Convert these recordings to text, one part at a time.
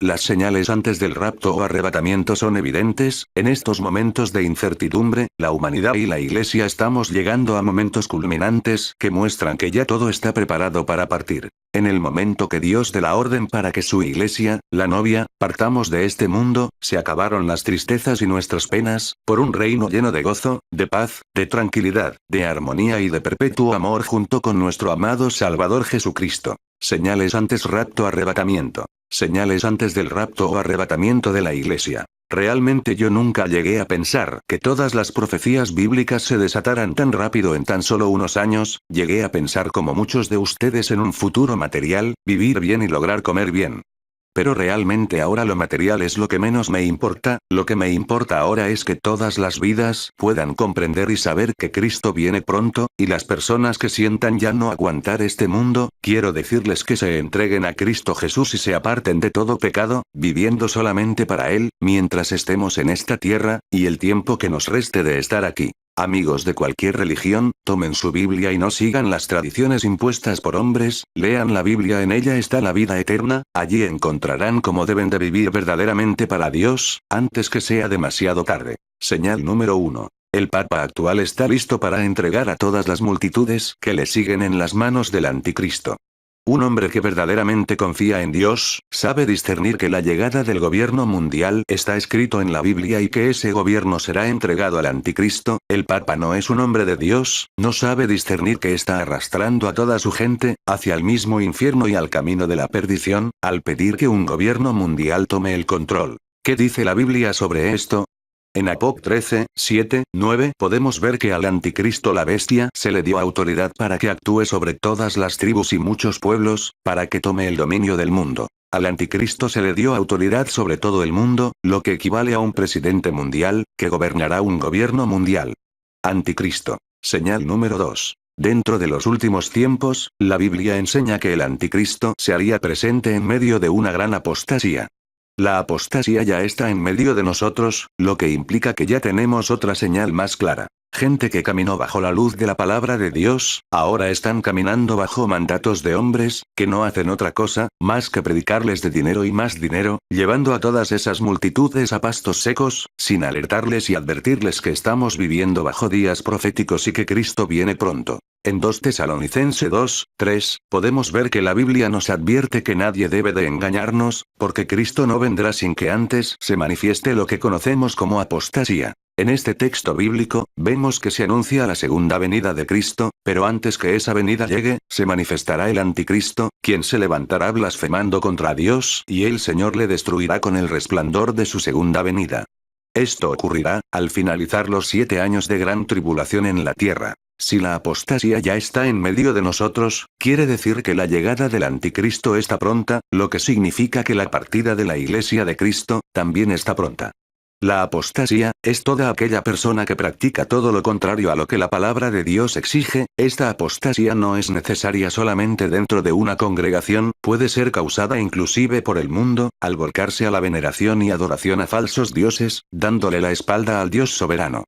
Las señales antes del rapto o arrebatamiento son evidentes. En estos momentos de incertidumbre, la humanidad y la Iglesia estamos llegando a momentos culminantes que muestran que ya todo está preparado para partir. En el momento que Dios dé la orden para que su Iglesia, la novia, partamos de este mundo, se acabaron las tristezas y nuestras penas, por un reino lleno de gozo, de paz, de tranquilidad, de armonía y de perpetuo amor junto con nuestro amado Salvador Jesucristo. Señales antes rapto arrebatamiento. Señales antes del rapto o arrebatamiento de la Iglesia. Realmente yo nunca llegué a pensar que todas las profecías bíblicas se desataran tan rápido en tan solo unos años. Llegué a pensar como muchos de ustedes en un futuro material, vivir bien y lograr comer bien. Pero realmente ahora lo material es lo que menos me importa. Lo que me importa ahora es que todas las vidas puedan comprender y saber que Cristo viene pronto, y las personas que sientan ya no aguantar este mundo, quiero decirles que se entreguen a Cristo Jesús y se aparten de todo pecado, viviendo solamente para Él, mientras estemos en esta tierra, y el tiempo que nos reste de estar aquí. Amigos de cualquier religión, tomen su Biblia y no sigan las tradiciones impuestas por hombres, lean la Biblia, en ella está la vida eterna, allí encontrarán cómo deben de vivir verdaderamente para Dios, antes que sea demasiado tarde. Señal número 1. El Papa actual está listo para entregar a todas las multitudes que le siguen en las manos del Anticristo. Un hombre que verdaderamente confía en Dios, sabe discernir que la llegada del gobierno mundial está escrito en la Biblia y que ese gobierno será entregado al Anticristo. El Papa no es un hombre de Dios, no sabe discernir que está arrastrando a toda su gente hacia el mismo infierno y al camino de la perdición, al pedir que un gobierno mundial tome el control. ¿Qué dice la Biblia sobre esto? En Apocalipsis 13, 7, 9 podemos ver que al Anticristo, la bestia, se le dio autoridad para que actúe sobre todas las tribus y muchos pueblos, para que tome el dominio del mundo. Al Anticristo se le dio autoridad sobre todo el mundo, lo que equivale a un presidente mundial, que gobernará un gobierno mundial. Anticristo. Señal número 2. Dentro de los últimos tiempos, la Biblia enseña que el Anticristo se haría presente en medio de una gran apostasía. La apostasía ya está en medio de nosotros, lo que implica que ya tenemos otra señal más clara. Gente que caminó bajo la luz de la palabra de Dios, ahora están caminando bajo mandatos de hombres, que no hacen otra cosa, más que predicarles de dinero y más dinero, llevando a todas esas multitudes a pastos secos, sin alertarles y advertirles que estamos viviendo bajo días proféticos y que Cristo viene pronto. En 2 Tesalonicenses 2, 3, podemos ver que la Biblia nos advierte que nadie debe de engañarnos, porque Cristo no vendrá sin que antes se manifieste lo que conocemos como apostasía. En este texto bíblico, vemos que se anuncia la segunda venida de Cristo, pero antes que esa venida llegue, se manifestará el Anticristo, quien se levantará blasfemando contra Dios, y el Señor le destruirá con el resplandor de su segunda venida. Esto ocurrirá, al finalizar los 7 años de gran tribulación en la tierra. Si la apostasía ya está en medio de nosotros, quiere decir que la llegada del Anticristo está pronta, lo que significa que la partida de la Iglesia de Cristo también está pronta. La apostasía es toda aquella persona que practica todo lo contrario a lo que la palabra de Dios exige. Esta apostasía no es necesaria solamente dentro de una congregación, puede ser causada inclusive por el mundo, al volcarse a la veneración y adoración a falsos dioses, dándole la espalda al Dios soberano.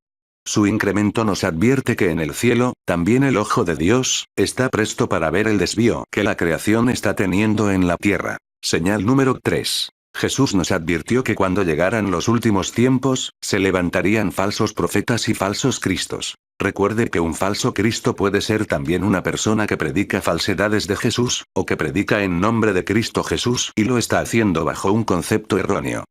Su incremento nos advierte que en el cielo, también el ojo de Dios, está presto para ver el desvío que la creación está teniendo en la tierra. Señal número 3. Jesús nos advirtió que cuando llegaran los últimos tiempos, se levantarían falsos profetas y falsos cristos. Recuerde que un falso Cristo puede ser también una persona que predica falsedades de Jesús, o que predica en nombre de Cristo Jesús y lo está haciendo bajo un concepto erróneo.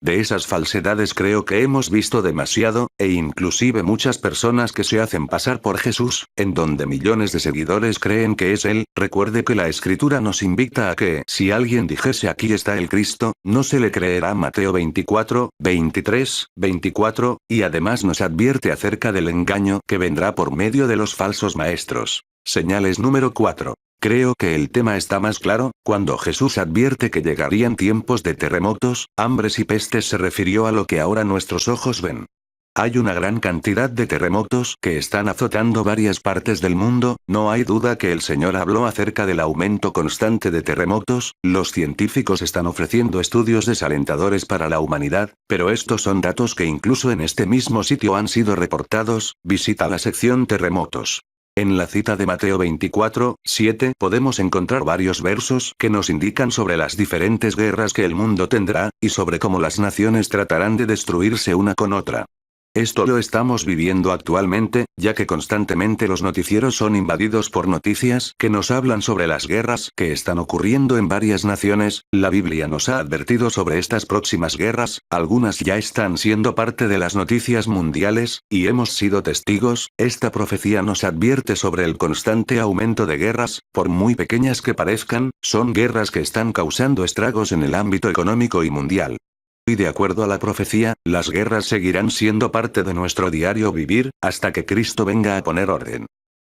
De esas falsedades creo que hemos visto demasiado, e inclusive muchas personas que se hacen pasar por Jesús, en donde millones de seguidores creen que es Él. Recuerde que la Escritura nos invita a que, si alguien dijese aquí está el Cristo, no se le creerá. Mateo 24, 23, 24, y además nos advierte acerca del engaño que vendrá por medio de los falsos maestros. Señales número 4. Creo que el tema está más claro, cuando Jesús advierte que llegarían tiempos de terremotos, hambres y pestes se refirió a lo que ahora nuestros ojos ven. Hay una gran cantidad de terremotos que están azotando varias partes del mundo, no hay duda que el Señor habló acerca del aumento constante de terremotos. Los científicos están ofreciendo estudios desalentadores para la humanidad, pero estos son datos que incluso en este mismo sitio han sido reportados. Visita la sección terremotos. En la cita de Mateo 24:7 podemos encontrar varios versos que nos indican sobre las diferentes guerras que el mundo tendrá, y sobre cómo las naciones tratarán de destruirse una con otra. Esto lo estamos viviendo actualmente, ya que constantemente los noticieros son invadidos por noticias que nos hablan sobre las guerras que están ocurriendo en varias naciones. La Biblia nos ha advertido sobre estas próximas guerras, algunas ya están siendo parte de las noticias mundiales, y hemos sido testigos. Esta profecía nos advierte sobre el constante aumento de guerras, por muy pequeñas que parezcan, son guerras que están causando estragos en el ámbito económico y mundial. Y de acuerdo a la profecía, las guerras seguirán siendo parte de nuestro diario vivir, hasta que Cristo venga a poner orden.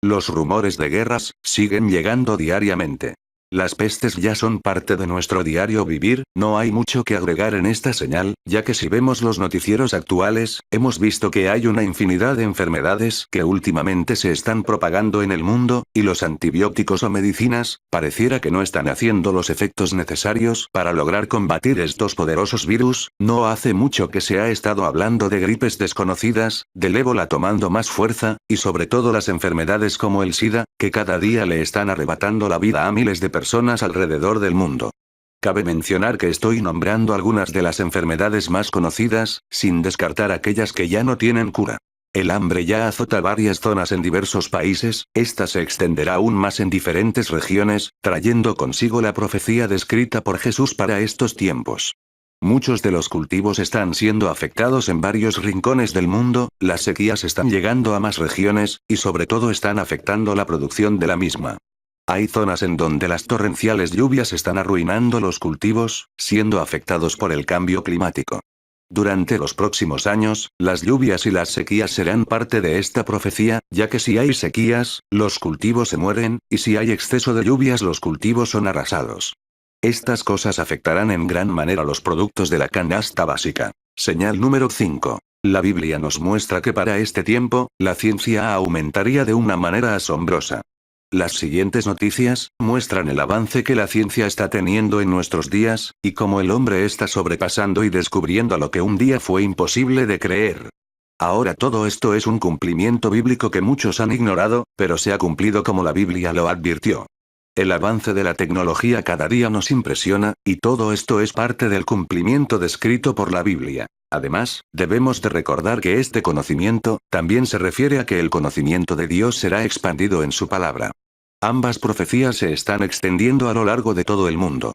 Los rumores de guerras siguen llegando diariamente. Las pestes ya son parte de nuestro diario vivir. No hay mucho que agregar en esta señal, ya que si vemos los noticieros actuales, hemos visto que hay una infinidad de enfermedades que últimamente se están propagando en el mundo, y los antibióticos o medicinas, pareciera que no están haciendo los efectos necesarios para lograr combatir estos poderosos virus. No hace mucho que se ha estado hablando de gripes desconocidas, del ébola tomando más fuerza, y sobre todo las enfermedades como el SIDA, que cada día le están arrebatando la vida a miles de personas alrededor del mundo. Cabe mencionar que estoy nombrando algunas de las enfermedades más conocidas, sin descartar aquellas que ya no tienen cura. El hambre ya azota varias zonas en diversos países. Esta se extenderá aún más en diferentes regiones, trayendo consigo la profecía descrita por Jesús para estos tiempos. Muchos de los cultivos están siendo afectados en varios rincones del mundo, las sequías están llegando a más regiones, y sobre todo están afectando la producción de la misma. Hay zonas en donde las torrenciales lluvias están arruinando los cultivos, siendo afectados por el cambio climático. Durante los próximos años, las lluvias y las sequías serán parte de esta profecía, ya que si hay sequías, los cultivos se mueren, y si hay exceso de lluvias los cultivos son arrasados. Estas cosas afectarán en gran manera los productos de la canasta básica. Señal número 5. La Biblia nos muestra que para este tiempo, la ciencia aumentaría de una manera asombrosa. Las siguientes noticias muestran el avance que la ciencia está teniendo en nuestros días, y cómo el hombre está sobrepasando y descubriendo lo que un día fue imposible de creer. Ahora todo esto es un cumplimiento bíblico que muchos han ignorado, pero se ha cumplido como la Biblia lo advirtió. El avance de la tecnología cada día nos impresiona, y todo esto es parte del cumplimiento descrito por la Biblia. Además, debemos de recordar que este conocimiento, también se refiere a que el conocimiento de Dios será expandido en su palabra. Ambas profecías se están extendiendo a lo largo de todo el mundo.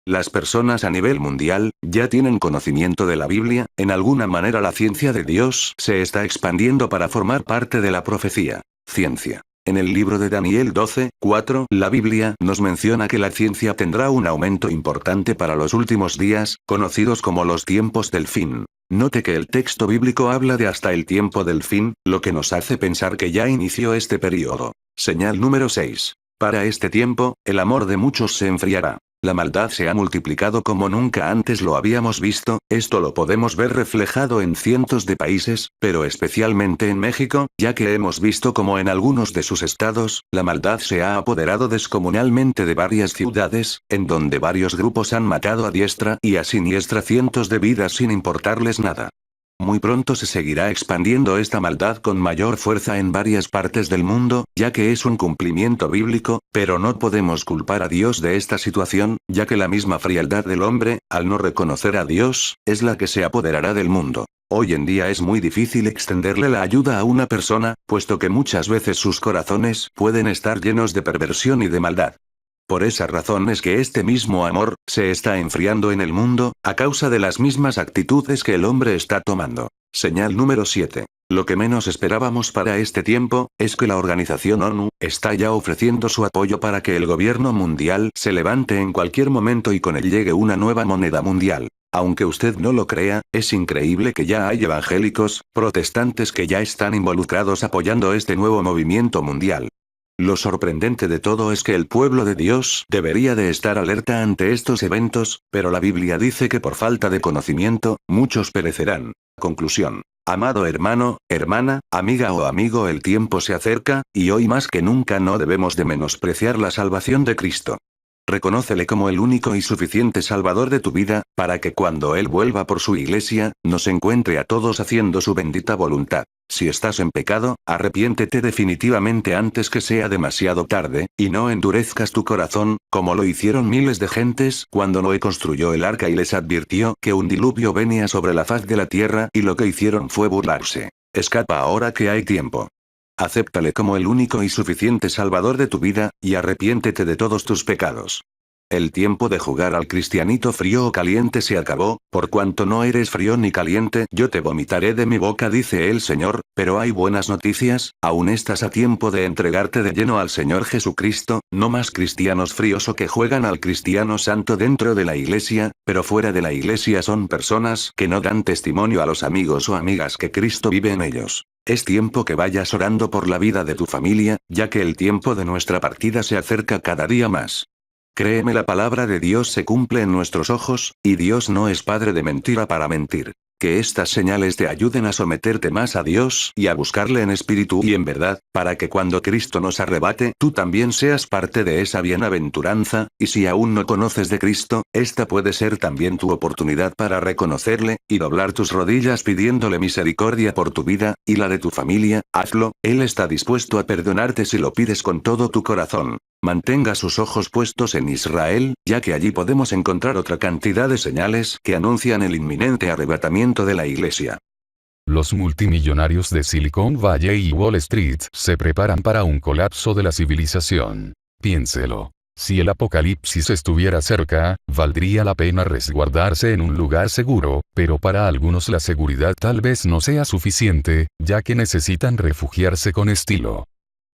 Las personas a nivel mundial, ya tienen conocimiento de la Biblia. En alguna manera la ciencia de Dios se está expandiendo para formar parte de la profecía. Ciencia. En el libro de Daniel 12:4, la Biblia nos menciona que la ciencia tendrá un aumento importante para los últimos días, conocidos como los tiempos del fin. Note que el texto bíblico habla de hasta el tiempo del fin, lo que nos hace pensar que ya inició este periodo. Señal número 6. Para este tiempo, el amor de muchos se enfriará. La maldad se ha multiplicado como nunca antes lo habíamos visto. Esto lo podemos ver reflejado en cientos de países, pero especialmente en México, ya que hemos visto como en algunos de sus estados, la maldad se ha apoderado descomunalmente de varias ciudades, en donde varios grupos han matado a diestra y a siniestra cientos de vidas sin importarles nada. Muy pronto se seguirá expandiendo esta maldad con mayor fuerza en varias partes del mundo, ya que es un cumplimiento bíblico, pero no podemos culpar a Dios de esta situación, ya que la misma frialdad del hombre, al no reconocer a Dios, es la que se apoderará del mundo. Hoy en día es muy difícil extenderle la ayuda a una persona, puesto que muchas veces sus corazones pueden estar llenos de perversión y de maldad. Por esa razón es que este mismo amor, se está enfriando en el mundo, a causa de las mismas actitudes que el hombre está tomando. Señal número 7. Lo que menos esperábamos para este tiempo, es que la organización ONU, está ya ofreciendo su apoyo para que el gobierno mundial se levante en cualquier momento y con él llegue una nueva moneda mundial. Aunque usted no lo crea, es increíble que ya hay evangélicos, protestantes que ya están involucrados apoyando este nuevo movimiento mundial. Lo sorprendente de todo es que el pueblo de Dios debería de estar alerta ante estos eventos, pero la Biblia dice que por falta de conocimiento, muchos perecerán. Conclusión. Amado hermano, hermana, amiga o amigo, el tiempo se acerca, y hoy más que nunca no debemos de menospreciar la salvación de Cristo. Reconócele como el único y suficiente Salvador de tu vida, para que cuando Él vuelva por su iglesia, nos encuentre a todos haciendo su bendita voluntad. Si estás en pecado, arrepiéntete definitivamente antes que sea demasiado tarde, y no endurezcas tu corazón, como lo hicieron miles de gentes cuando Noé construyó el arca y les advirtió que un diluvio venía sobre la faz de la tierra y lo que hicieron fue burlarse. Escapa ahora que hay tiempo. Acéptale como el único y suficiente Salvador de tu vida, y arrepiéntete de todos tus pecados. El tiempo de jugar al cristianito frío o caliente se acabó, por cuanto no eres frío ni caliente, yo te vomitaré de mi boca, dice el Señor, pero hay buenas noticias, aún estás a tiempo de entregarte de lleno al Señor Jesucristo, no más cristianos fríos o que juegan al cristiano santo dentro de la iglesia, pero fuera de la iglesia son personas que no dan testimonio a los amigos o amigas que Cristo vive en ellos. Es tiempo que vayas orando por la vida de tu familia, ya que el tiempo de nuestra partida se acerca cada día más. Créeme, la palabra de Dios se cumple en nuestros ojos, y Dios no es padre de mentira para mentir. Que estas señales te ayuden a someterte más a Dios y a buscarle en espíritu y en verdad, para que cuando Cristo nos arrebate, tú también seas parte de esa bienaventuranza, y si aún no conoces de Cristo, esta puede ser también tu oportunidad para reconocerle, y doblar tus rodillas pidiéndole misericordia por tu vida, y la de tu familia. Hazlo, Él está dispuesto a perdonarte si lo pides con todo tu corazón. Mantenga sus ojos puestos en Israel, ya que allí podemos encontrar otra cantidad de señales que anuncian el inminente arrebatamiento de la iglesia. Los multimillonarios de Silicon Valley y Wall Street se preparan para un colapso de la civilización. Piénselo. Si el apocalipsis estuviera cerca, valdría la pena resguardarse en un lugar seguro, pero para algunos la seguridad tal vez no sea suficiente, ya que necesitan refugiarse con estilo.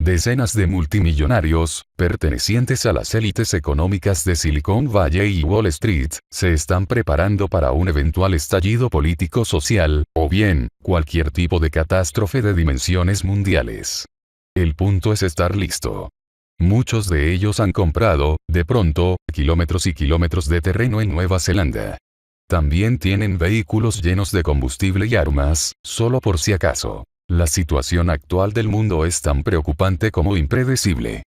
Decenas de multimillonarios, pertenecientes a las élites económicas de Silicon Valley y Wall Street, se están preparando para un eventual estallido político-social, o bien, cualquier tipo de catástrofe de dimensiones mundiales. El punto es estar listo. Muchos de ellos han comprado, de pronto, kilómetros y kilómetros de terreno en Nueva Zelanda. También tienen vehículos llenos de combustible y armas, solo por si acaso. La situación actual del mundo es tan preocupante como impredecible.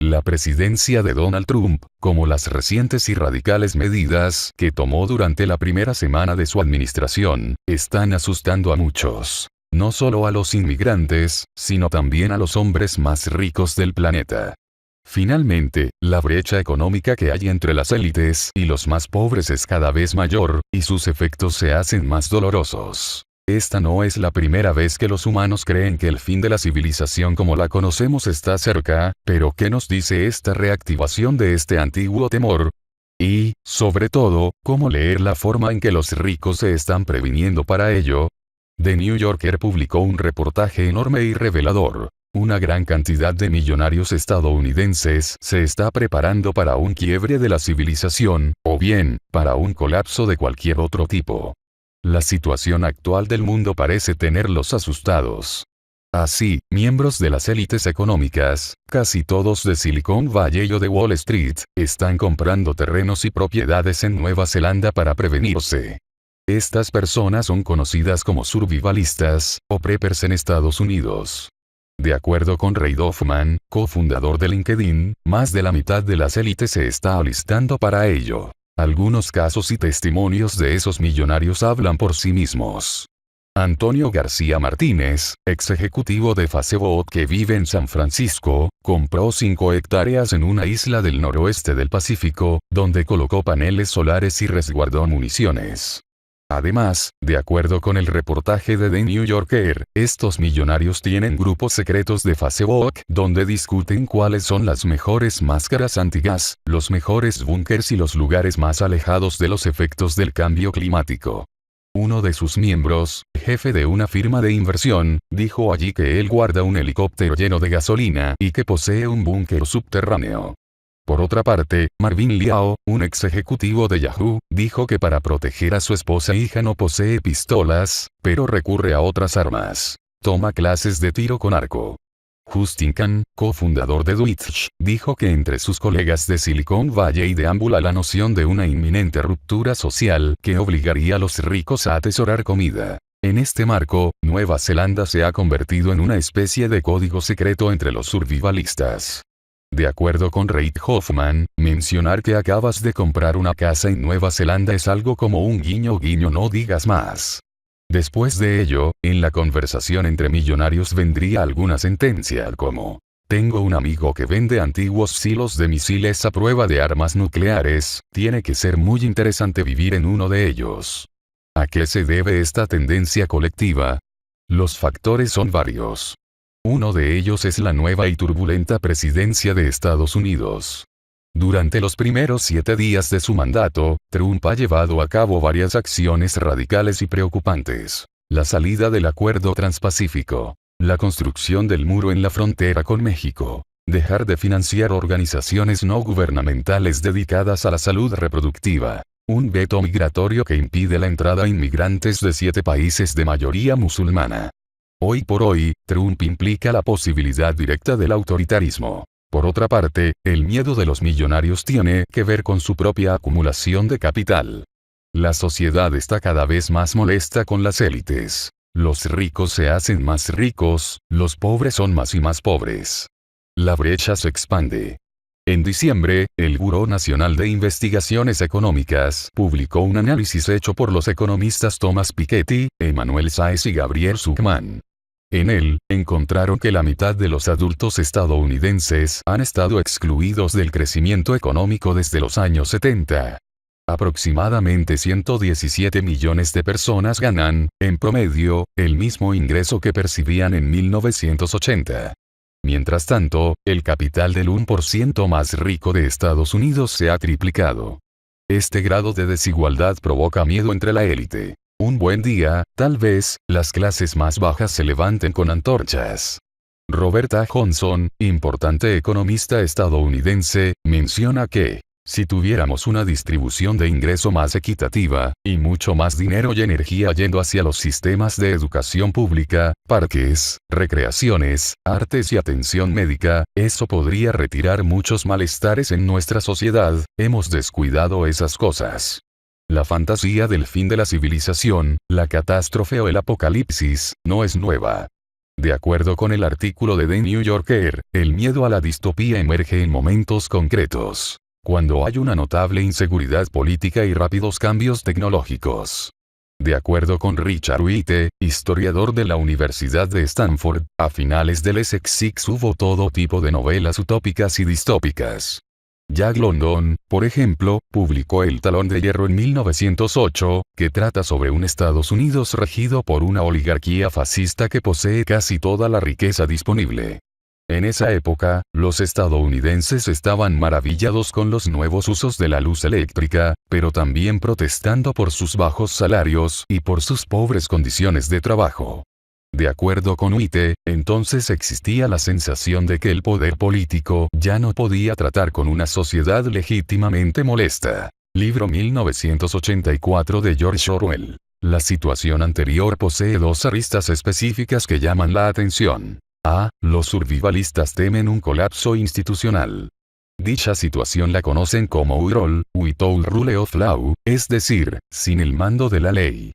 La presidencia de Donald Trump, como las recientes y radicales medidas que tomó durante la primera semana de su administración, están asustando a muchos. No solo a los inmigrantes, sino también a los hombres más ricos del planeta. Finalmente, la brecha económica que hay entre las élites y los más pobres es cada vez mayor, y sus efectos se hacen más dolorosos. Esta no es la primera vez que los humanos creen que el fin de la civilización como la conocemos está cerca, pero ¿qué nos dice esta reactivación de este antiguo temor? Y, sobre todo, ¿cómo leer la forma en que los ricos se están previniendo para ello? The New Yorker publicó un reportaje enorme y revelador. Una gran cantidad de millonarios estadounidenses se está preparando para un quiebre de la civilización, o bien, para un colapso de cualquier otro tipo. La situación actual del mundo parece tenerlos asustados. Así, miembros de las élites económicas, casi todos de Silicon Valley o de Wall Street, están comprando terrenos y propiedades en Nueva Zelanda para prevenirse. Estas personas son conocidas como survivalistas, o preppers en Estados Unidos. De acuerdo con Reid Hoffman, cofundador de LinkedIn, más de la mitad de las élites se está alistando para ello. Algunos casos y testimonios de esos millonarios hablan por sí mismos. Antonio García Martínez, ex ejecutivo de Facebook que vive en San Francisco, compró 5 hectáreas en una isla del noroeste del Pacífico, donde colocó paneles solares y resguardó municiones. Además, de acuerdo con el reportaje de The New Yorker, estos millonarios tienen grupos secretos de Facebook donde discuten cuáles son las mejores máscaras antigas, los mejores búnkers y los lugares más alejados de los efectos del cambio climático. Uno de sus miembros, jefe de una firma de inversión, dijo allí que él guarda un helicóptero lleno de gasolina y que posee un búnker subterráneo. Por otra parte, Marvin Liao, un ex ejecutivo de Yahoo, dijo que para proteger a su esposa e hija no posee pistolas, pero recurre a otras armas. Toma clases de tiro con arco. Justin Kan, cofundador de Twitch, dijo que entre sus colegas de Silicon Valley deambula la noción de una inminente ruptura social que obligaría a los ricos a atesorar comida. En este marco, Nueva Zelanda se ha convertido en una especie de código secreto entre los survivalistas. De acuerdo con Reid Hoffman, mencionar que acabas de comprar una casa en Nueva Zelanda es algo como un guiño guiño, no digas más. Después de ello, en la conversación entre millonarios vendría alguna sentencia como: tengo un amigo que vende antiguos silos de misiles a prueba de armas nucleares, tiene que ser muy interesante vivir en uno de ellos. ¿A qué se debe esta tendencia colectiva? Los factores son varios. Uno de ellos es la nueva y turbulenta presidencia de Estados Unidos. Durante los primeros 7 días de su mandato, Trump ha llevado a cabo varias acciones radicales y preocupantes. La salida del Acuerdo Transpacífico. La construcción del muro en la frontera con México. Dejar de financiar organizaciones no gubernamentales dedicadas a la salud reproductiva. Un veto migratorio que impide la entrada a inmigrantes de 7 países de mayoría musulmana. Hoy por hoy, Trump implica la posibilidad directa del autoritarismo. Por otra parte, el miedo de los millonarios tiene que ver con su propia acumulación de capital. La sociedad está cada vez más molesta con las élites. Los ricos se hacen más ricos, los pobres son más y más pobres. La brecha se expande. En diciembre, el Buró Nacional de Investigaciones Económicas publicó un análisis hecho por los economistas Thomas Piketty, Emmanuel Saez y Gabriel Zucman. En él, encontraron que la mitad de los adultos estadounidenses han estado excluidos del crecimiento económico desde los años 70. Aproximadamente 117 millones de personas ganan, en promedio, el mismo ingreso que percibían en 1980. Mientras tanto, el capital del 1% más rico de Estados Unidos se ha triplicado. Este grado de desigualdad provoca miedo entre la élite. Un buen día, tal vez, las clases más bajas se levanten con antorchas. Roberta Johnson, importante economista estadounidense, menciona que, si tuviéramos una distribución de ingreso más equitativa, y mucho más dinero y energía yendo hacia los sistemas de educación pública, parques, recreaciones, artes y atención médica, eso podría retirar muchos malestares en nuestra sociedad. Hemos descuidado esas cosas. La fantasía del fin de la civilización, la catástrofe o el apocalipsis, no es nueva. De acuerdo con el artículo de The New Yorker, el miedo a la distopía emerge en momentos concretos. Cuando hay una notable inseguridad política y rápidos cambios tecnológicos. De acuerdo con Richard Witte, historiador de la Universidad de Stanford, a finales del Essex hubo todo tipo de novelas utópicas y distópicas. Jack London, por ejemplo, publicó El Talón de Hierro en 1908, que trata sobre un Estados Unidos regido por una oligarquía fascista que posee casi toda la riqueza disponible. En esa época, los estadounidenses estaban maravillados con los nuevos usos de la luz eléctrica, pero también protestando por sus bajos salarios y por sus pobres condiciones de trabajo. De acuerdo con Witte, entonces existía la sensación de que el poder político ya no podía tratar con una sociedad legítimamente molesta. Libro 1984 de George Orwell. La situación anterior posee 2 aristas específicas que llaman la atención. A. Los survivalistas temen un colapso institucional. Dicha situación la conocen como UROL, Without Rule of Law, es decir, sin el mando de la ley.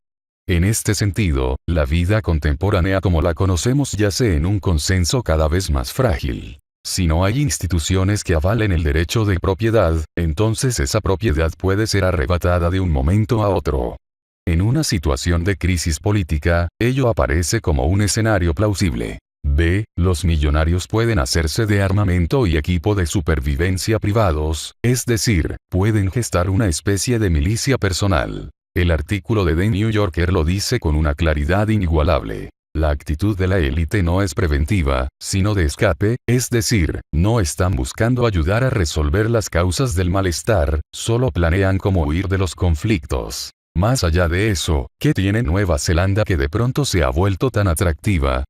En este sentido, la vida contemporánea como la conocemos yace en un consenso cada vez más frágil. Si no hay instituciones que avalen el derecho de propiedad, entonces esa propiedad puede ser arrebatada de un momento a otro. En una situación de crisis política, ello aparece como un escenario plausible. B. Los millonarios pueden hacerse de armamento y equipo de supervivencia privados, es decir, pueden gestar una especie de milicia personal. El artículo de The New Yorker lo dice con una claridad inigualable. La actitud de la élite no es preventiva, sino de escape, es decir, no están buscando ayudar a resolver las causas del malestar, solo planean cómo huir de los conflictos. Más allá de eso, ¿qué tiene Nueva Zelanda que de pronto se ha vuelto tan atractiva?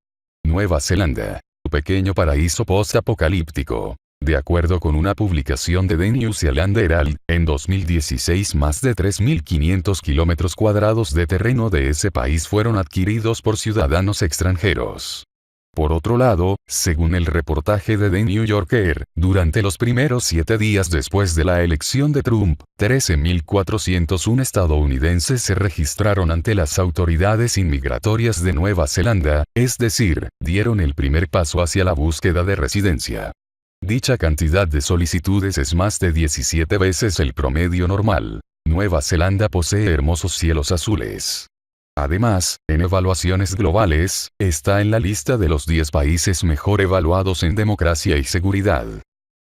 Nueva Zelanda, un pequeño paraíso post-apocalíptico. De acuerdo con una publicación de The New Zealand Herald, en 2016 más de 3.500 kilómetros cuadrados de terreno de ese país fueron adquiridos por ciudadanos extranjeros. Por otro lado, según el reportaje de The New Yorker, durante los primeros 7 días después de la elección de Trump, 13.401 estadounidenses se registraron ante las autoridades inmigratorias de Nueva Zelanda, es decir, dieron el primer paso hacia la búsqueda de residencia. Dicha cantidad de solicitudes es más de 17 veces el promedio normal. Nueva Zelanda posee hermosos cielos azules. Además, en evaluaciones globales, está en la lista de los 10 países mejor evaluados en democracia y seguridad.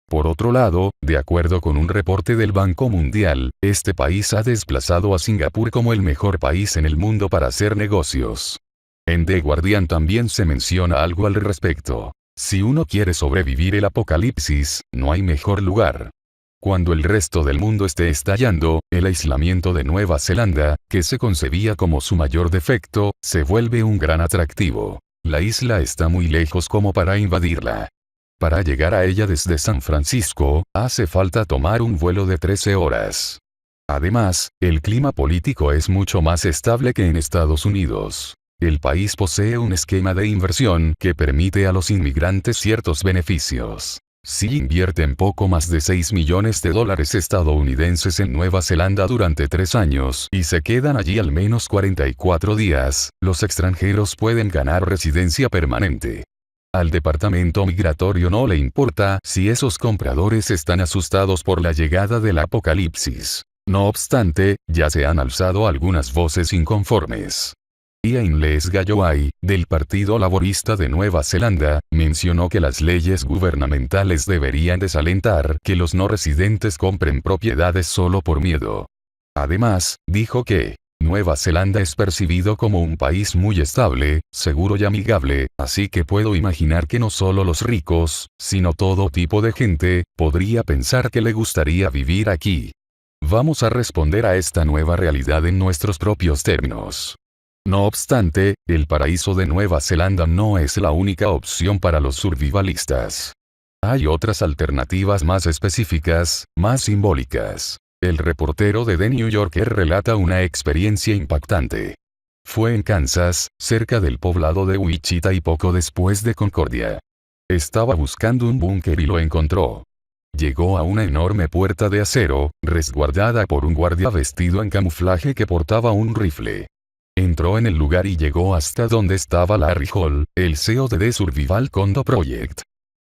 Por otro lado, de acuerdo con un reporte del Banco Mundial, este país ha desplazado a Singapur como el mejor país en el mundo para hacer negocios. En The Guardian también se menciona algo al respecto. Si uno quiere sobrevivir el apocalipsis, no hay mejor lugar. Cuando el resto del mundo esté estallando, el aislamiento de Nueva Zelanda, que se concebía como su mayor defecto, se vuelve un gran atractivo. La isla está muy lejos como para invadirla. Para llegar a ella desde San Francisco, hace falta tomar un vuelo de 13 horas. Además, el clima político es mucho más estable que en Estados Unidos. El país posee un esquema de inversión que permite a los inmigrantes ciertos beneficios. Si invierten poco más de $6 millones estadounidenses en Nueva Zelanda durante 3 años y se quedan allí al menos 44 días, los extranjeros pueden ganar residencia permanente. Al departamento migratorio no le importa si esos compradores están asustados por la llegada del apocalipsis. No obstante, ya se han alzado algunas voces inconformes. Ian Les Galloway, del Partido Laborista de Nueva Zelanda, mencionó que las leyes gubernamentales deberían desalentar que los no residentes compren propiedades solo por miedo. Además, dijo que Nueva Zelanda es percibido como un país muy estable, seguro y amigable, así que puedo imaginar que no solo los ricos, sino todo tipo de gente, podría pensar que le gustaría vivir aquí. Vamos a responder a esta nueva realidad en nuestros propios términos. No obstante, el paraíso de Nueva Zelanda no es la única opción para los survivalistas. Hay otras alternativas más específicas, más simbólicas. El reportero de The New Yorker relata una experiencia impactante. Fue en Kansas, cerca del poblado de Wichita y poco después de Concordia. Estaba buscando un búnker y lo encontró. Llegó a una enorme puerta de acero, resguardada por un guardia vestido en camuflaje que portaba un rifle. Entró en el lugar y llegó hasta donde estaba Larry Hall, el CEO de The Survival Condo Project.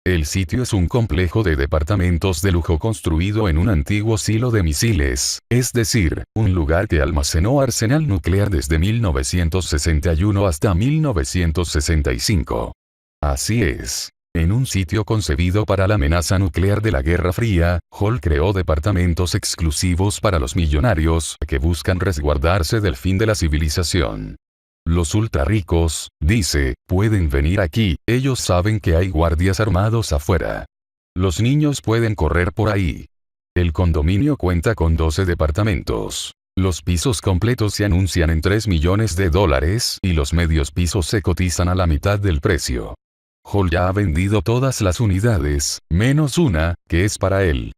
El sitio es un complejo de departamentos de lujo construido en un antiguo silo de misiles, es decir, un lugar que almacenó arsenal nuclear desde 1961 hasta 1965. Así es. En un sitio concebido para la amenaza nuclear de la Guerra Fría, Hall creó departamentos exclusivos para los millonarios que buscan resguardarse del fin de la civilización. Los ultra ricos, dice, pueden venir aquí, ellos saben que hay guardias armados afuera. Los niños pueden correr por ahí. El condominio cuenta con 12 departamentos. Los pisos completos se anuncian en $3 millones y los medios pisos se cotizan a la mitad del precio. Hall ya ha vendido todas las unidades, menos una, que es para él.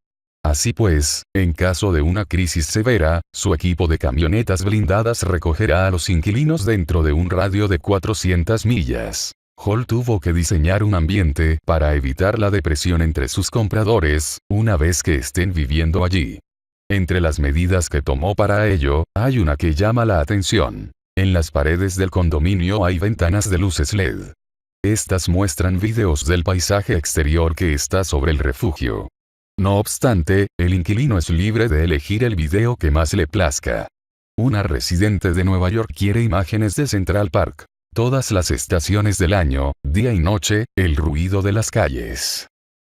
Así pues, en caso de una crisis severa, su equipo de camionetas blindadas recogerá a los inquilinos dentro de un radio de 400 millas. Hall tuvo que diseñar un ambiente para evitar la depresión entre sus compradores, una vez que estén viviendo allí. Entre las medidas que tomó para ello, hay una que llama la atención. En las paredes del condominio hay ventanas de luces LED. Estas muestran videos del paisaje exterior que está sobre el refugio. No obstante, el inquilino es libre de elegir el video que más le plazca. Una residente de Nueva York quiere imágenes de Central Park. Todas las estaciones del año, día y noche, el ruido de las calles.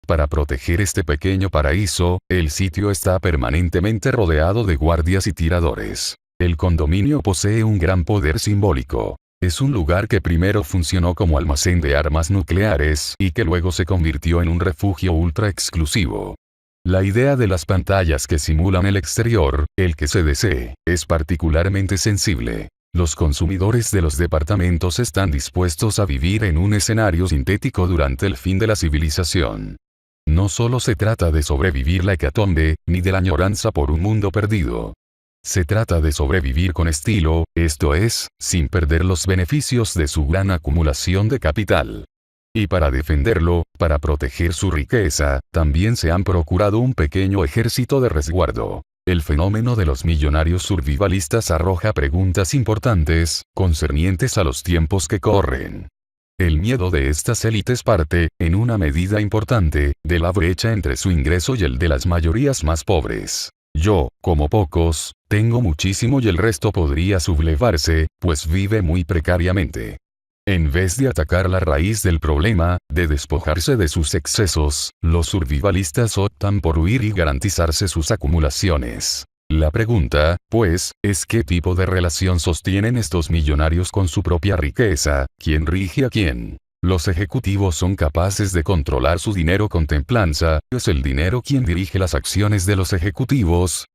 Para proteger este pequeño paraíso, el sitio está permanentemente rodeado de guardias y tiradores. El condominio posee un gran poder simbólico. Es un lugar que primero funcionó como almacén de armas nucleares y que luego se convirtió en un refugio ultra exclusivo. La idea de las pantallas que simulan el exterior, el que se desee, es particularmente sensible. Los consumidores de los departamentos están dispuestos a vivir en un escenario sintético durante el fin de la civilización. No solo se trata de sobrevivir la hecatombe, ni de la añoranza por un mundo perdido. Se trata de sobrevivir con estilo, esto es, sin perder los beneficios de su gran acumulación de capital. Y para defenderlo, para proteger su riqueza, también se han procurado un pequeño ejército de resguardo. El fenómeno de los millonarios survivalistas arroja preguntas importantes, concernientes a los tiempos que corren. El miedo de estas élites parte, en una medida importante, de la brecha entre su ingreso y el de las mayorías más pobres. Yo, como pocos, tengo muchísimo y el resto podría sublevarse, pues vive muy precariamente. En vez de atacar la raíz del problema, de despojarse de sus excesos, los survivalistas optan por huir y garantizarse sus acumulaciones. La pregunta, pues, es ¿qué tipo de relación sostienen estos millonarios con su propia riqueza? ¿Quién rige a quién? Los ejecutivos son capaces de controlar su dinero con templanza, ¿es el dinero quien dirige las acciones de los ejecutivos?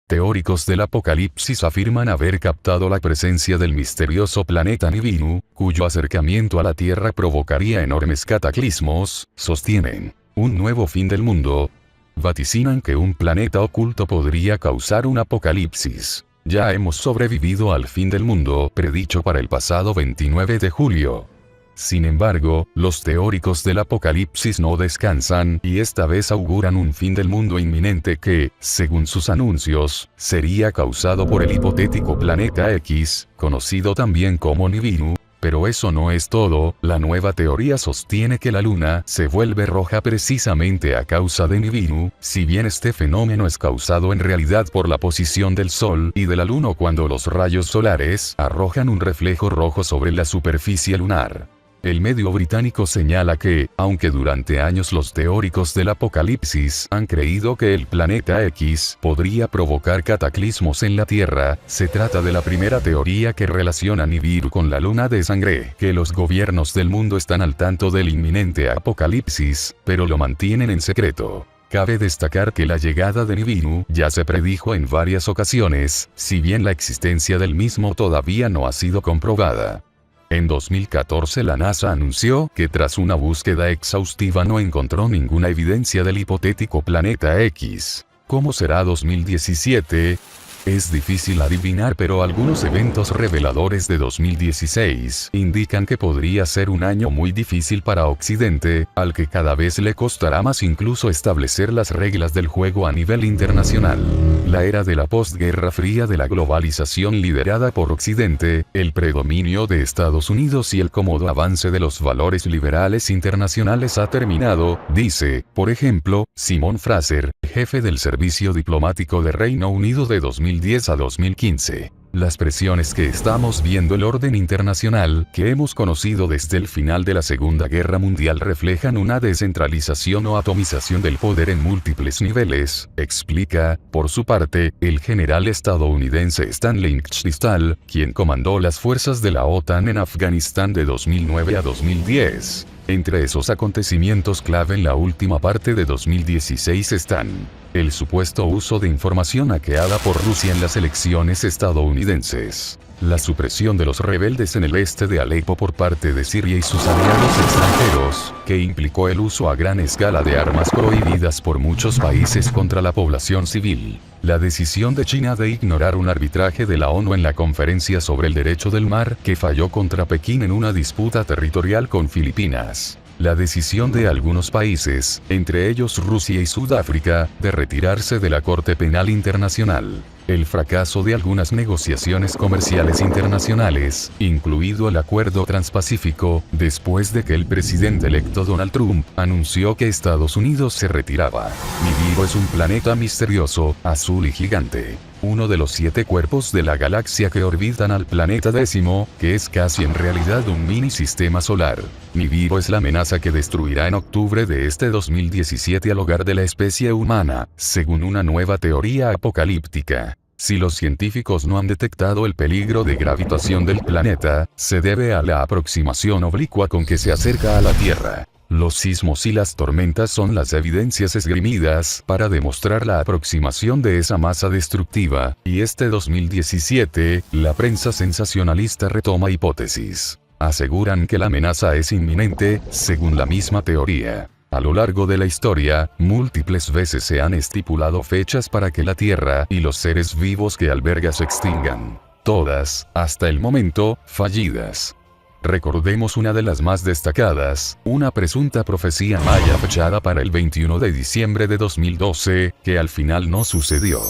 Teóricos del apocalipsis afirman haber captado la presencia del misterioso planeta Nibiru, cuyo acercamiento a la Tierra provocaría enormes cataclismos, sostienen, un nuevo fin del mundo. Vaticinan que un planeta oculto podría causar un apocalipsis. Ya hemos sobrevivido al fin del mundo predicho para el pasado 29 de julio. Sin embargo, los teóricos del apocalipsis no descansan y esta vez auguran un fin del mundo inminente que, según sus anuncios, sería causado por el hipotético planeta X, conocido también como Nibiru. Pero eso no es todo, la nueva teoría sostiene que la luna se vuelve roja precisamente a causa de Nibiru, si bien este fenómeno es causado en realidad por la posición del Sol y de la luna cuando los rayos solares arrojan un reflejo rojo sobre la superficie lunar. El medio británico señala que, aunque durante años los teóricos del apocalipsis han creído que el planeta X podría provocar cataclismos en la Tierra, se trata de la primera teoría que relaciona Nibiru con la luna de sangre, que los gobiernos del mundo están al tanto del inminente apocalipsis, pero lo mantienen en secreto. Cabe destacar que la llegada de Nibiru ya se predijo en varias ocasiones, si bien la existencia del mismo todavía no ha sido comprobada. En 2014 la NASA anunció que tras una búsqueda exhaustiva no encontró ninguna evidencia del hipotético planeta X. ¿Cómo será 2017? Es difícil adivinar, pero algunos eventos reveladores de 2016 indican que podría ser un año muy difícil para Occidente, al que cada vez le costará más incluso establecer las reglas del juego a nivel internacional. La era de la postguerra fría de la globalización liderada por Occidente, el predominio de Estados Unidos y el cómodo avance de los valores liberales internacionales ha terminado, dice, por ejemplo, Simon Fraser, jefe del Servicio Diplomático de Reino Unido de 2010 a 2015. Las presiones que estamos viendo, el orden internacional que hemos conocido desde el final de la Segunda Guerra Mundial, reflejan una descentralización o atomización del poder en múltiples niveles, explica, por su parte, el general estadounidense Stanley Crystal, quien comandó las fuerzas de la OTAN en Afganistán de 2009 a 2010. Entre esos acontecimientos clave en la última parte de 2016 están el supuesto uso de información hackeada por Rusia en las elecciones estadounidenses, la supresión de los rebeldes en el este de Alepo por parte de Siria y sus aliados extranjeros, que implicó el uso a gran escala de armas prohibidas por muchos países contra la población civil, la decisión de China de ignorar un arbitraje de la ONU en la Conferencia sobre el Derecho del Mar que falló contra Pekín en una disputa territorial con Filipinas. La decisión de algunos países, entre ellos Rusia y Sudáfrica, de retirarse de la Corte Penal Internacional. El fracaso de algunas negociaciones comerciales internacionales, incluido el Acuerdo Transpacífico, después de que el presidente electo Donald Trump anunció que Estados Unidos se retiraba. Nibiru es un planeta misterioso, azul y gigante. Uno de los 7 cuerpos de la galaxia que orbitan al planeta décimo, que es casi en realidad un mini sistema solar. Nibiru es la amenaza que destruirá en octubre de este 2017 al hogar de la especie humana, según una nueva teoría apocalíptica. Si los científicos no han detectado el peligro de gravitación del planeta, se debe a la aproximación oblicua con que se acerca a la Tierra. Los sismos y las tormentas son las evidencias esgrimidas para demostrar la aproximación de esa masa destructiva, y este 2017, la prensa sensacionalista retoma hipótesis. Aseguran que la amenaza es inminente, según la misma teoría. A lo largo de la historia, múltiples veces se han estipulado fechas para que la Tierra y los seres vivos que alberga se extingan. Todas, hasta el momento, fallidas. Recordemos una de las más destacadas, una presunta profecía maya fechada para el 21 de diciembre de 2012, que al final no sucedió.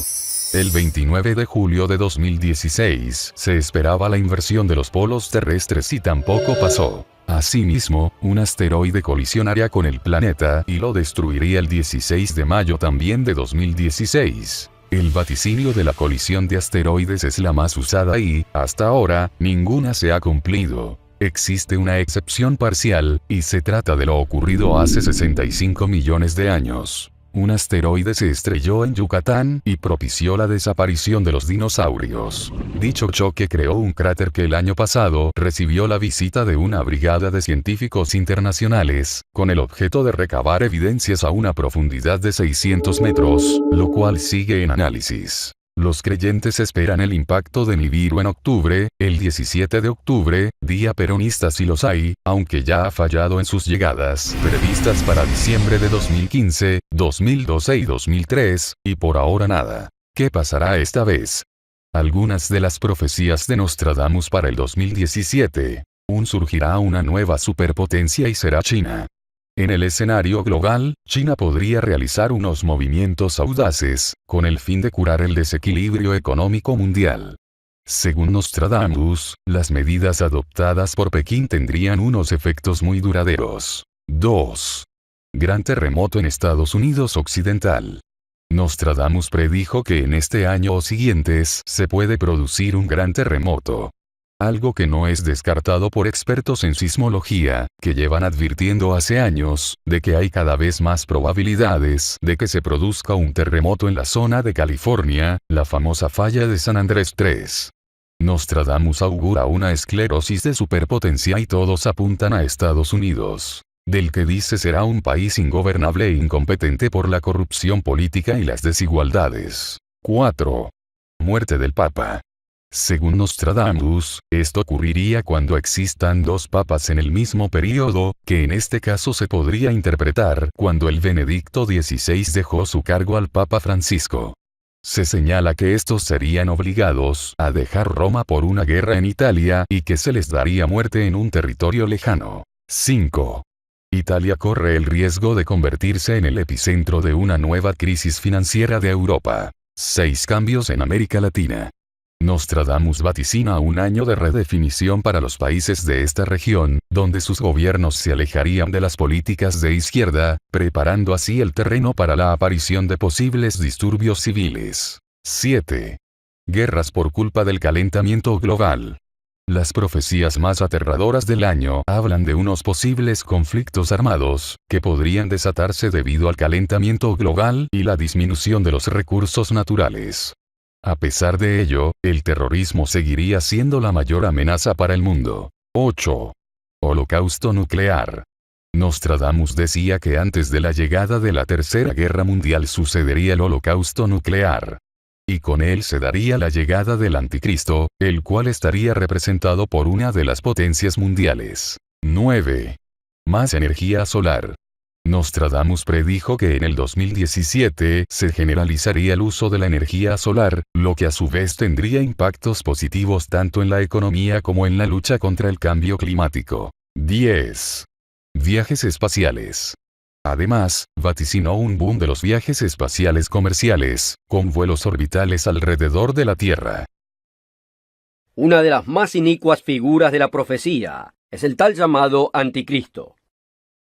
El 29 de julio de 2016 se esperaba la inversión de los polos terrestres y tampoco pasó. Asimismo, un asteroide colisionaría con el planeta y lo destruiría el 16 de mayo también de 2016. El vaticinio de la colisión de asteroides es la más usada y, hasta ahora, ninguna se ha cumplido. Existe una excepción parcial, y se trata de lo ocurrido hace 65 millones de años. Un asteroide se estrelló en Yucatán y propició la desaparición de los dinosaurios. Dicho choque creó un cráter que el año pasado recibió la visita de una brigada de científicos internacionales, con el objeto de recabar evidencias a una profundidad de 600 metros, lo cual sigue en análisis. Los creyentes esperan el impacto de Nibiru en octubre, el 17 de octubre, día peronista si los hay, aunque ya ha fallado en sus llegadas, previstas para diciembre de 2015, 2012 y 2003, y por ahora nada. ¿Qué pasará esta vez? Algunas de las profecías de Nostradamus para el 2017. Surgirá una nueva superpotencia y será China. En el escenario global, China podría realizar unos movimientos audaces, con el fin de curar el desequilibrio económico mundial. Según Nostradamus, las medidas adoptadas por Pekín tendrían unos efectos muy duraderos. 2. Gran terremoto en Estados Unidos Occidental. Nostradamus predijo que en este año o siguientes se puede producir un gran terremoto. Algo que no es descartado por expertos en sismología, que llevan advirtiendo hace años, de que hay cada vez más probabilidades de que se produzca un terremoto en la zona de California, la famosa falla de San Andrés 3. Nostradamus augura una esclerosis de superpotencia y todos apuntan a Estados Unidos, del que dice será un país ingobernable e incompetente por la corrupción política y las desigualdades. 4. Muerte del Papa. Según Nostradamus, esto ocurriría cuando existan dos papas en el mismo período, que en este caso se podría interpretar cuando el Benedicto XVI dejó su cargo al Papa Francisco. Se señala que estos serían obligados a dejar Roma por una guerra en Italia y que se les daría muerte en un territorio lejano. 5. Italia corre el riesgo de convertirse en el epicentro de una nueva crisis financiera de Europa. 6 cambios en América Latina. Nostradamus vaticina un año de redefinición para los países de esta región, donde sus gobiernos se alejarían de las políticas de izquierda, preparando así el terreno para la aparición de posibles disturbios civiles. 7. Guerras por culpa del calentamiento global. Las profecías más aterradoras del año hablan de unos posibles conflictos armados, que podrían desatarse debido al calentamiento global y la disminución de los recursos naturales. A pesar de ello, el terrorismo seguiría siendo la mayor amenaza para el mundo. 8. Holocausto nuclear. Nostradamus decía que antes de la llegada de la Tercera Guerra Mundial sucedería el holocausto nuclear. Y con él se daría la llegada del anticristo, el cual estaría representado por una de las potencias mundiales. 9. Más energía solar. Nostradamus predijo que en el 2017 se generalizaría el uso de la energía solar, lo que a su vez tendría impactos positivos tanto en la economía como en la lucha contra el cambio climático. 10. Viajes espaciales. Además, vaticinó un boom de los viajes espaciales comerciales, con vuelos orbitales alrededor de la Tierra. Una de las más inicuas figuras de la profecía es el tal llamado Anticristo.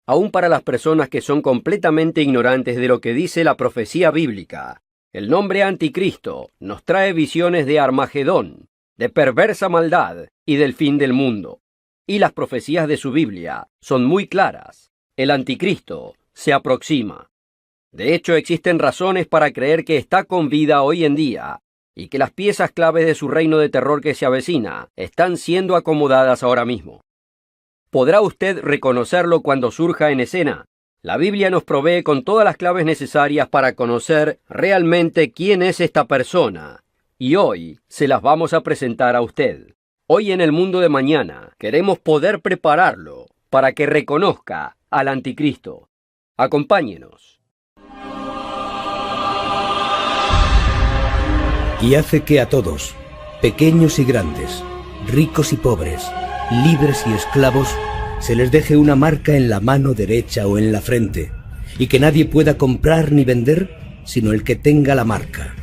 Aún para las personas que son completamente ignorantes de lo que dice la profecía bíblica, el nombre Anticristo nos trae visiones de Armagedón, de perversa maldad y del fin del mundo. Y las profecías de su Biblia son muy claras. El Anticristo se aproxima. De hecho, existen razones para creer que está con vida hoy en día y que las piezas claves de su reino de terror que se avecina están siendo acomodadas ahora mismo. ¿Podrá usted reconocerlo cuando surja en escena? La Biblia nos provee con todas las claves necesarias para conocer realmente quién es esta persona, y hoy se las vamos a presentar a usted. Hoy en el mundo de mañana queremos poder prepararlo para que reconozca al Anticristo. Acompáñenos. Y hace que a todos, pequeños y grandes, ricos y pobres, libres y esclavos, se les deje una marca en la mano derecha o en la frente, y que nadie pueda comprar ni vender sino el que tenga la marca,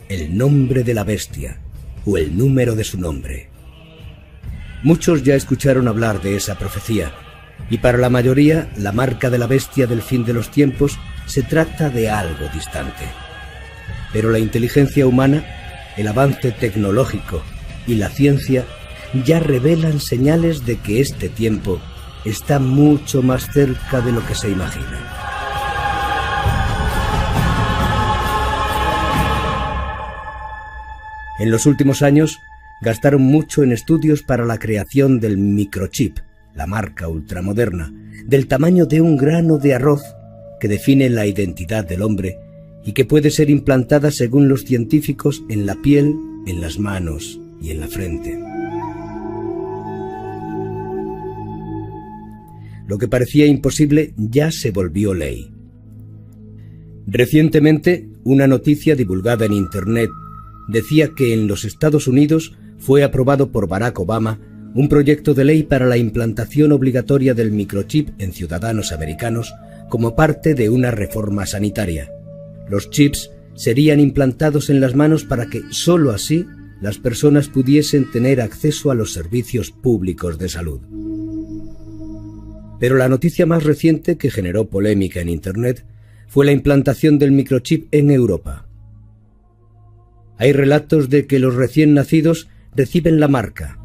el nombre de la bestia o el número de su nombre. Muchos ya escucharon hablar de esa profecía, y para la mayoría, la marca de la bestia del fin de los tiempos se trata de algo distante. Pero la inteligencia humana, el avance tecnológico y la ciencia ya revelan señales de que este tiempo está mucho más cerca de lo que se imagina. En los últimos años, gastaron mucho en estudios para la creación del microchip, la marca ultramoderna, del tamaño de un grano de arroz que define la identidad del hombre y que puede ser implantada, según los científicos, en la piel, en las manos y en la frente. Lo que parecía imposible ya se volvió ley. Recientemente, una noticia divulgada en Internet decía que en los Estados Unidos fue aprobado por Barack Obama un proyecto de ley para la implantación obligatoria del microchip en ciudadanos americanos como parte de una reforma sanitaria. Los chips serían implantados en las manos para que sólo así las personas pudiesen tener acceso a los servicios públicos de salud. Pero la noticia más reciente que generó polémica en Internet fue la implantación del microchip en Europa. Hay relatos de que los recién nacidos reciben la marca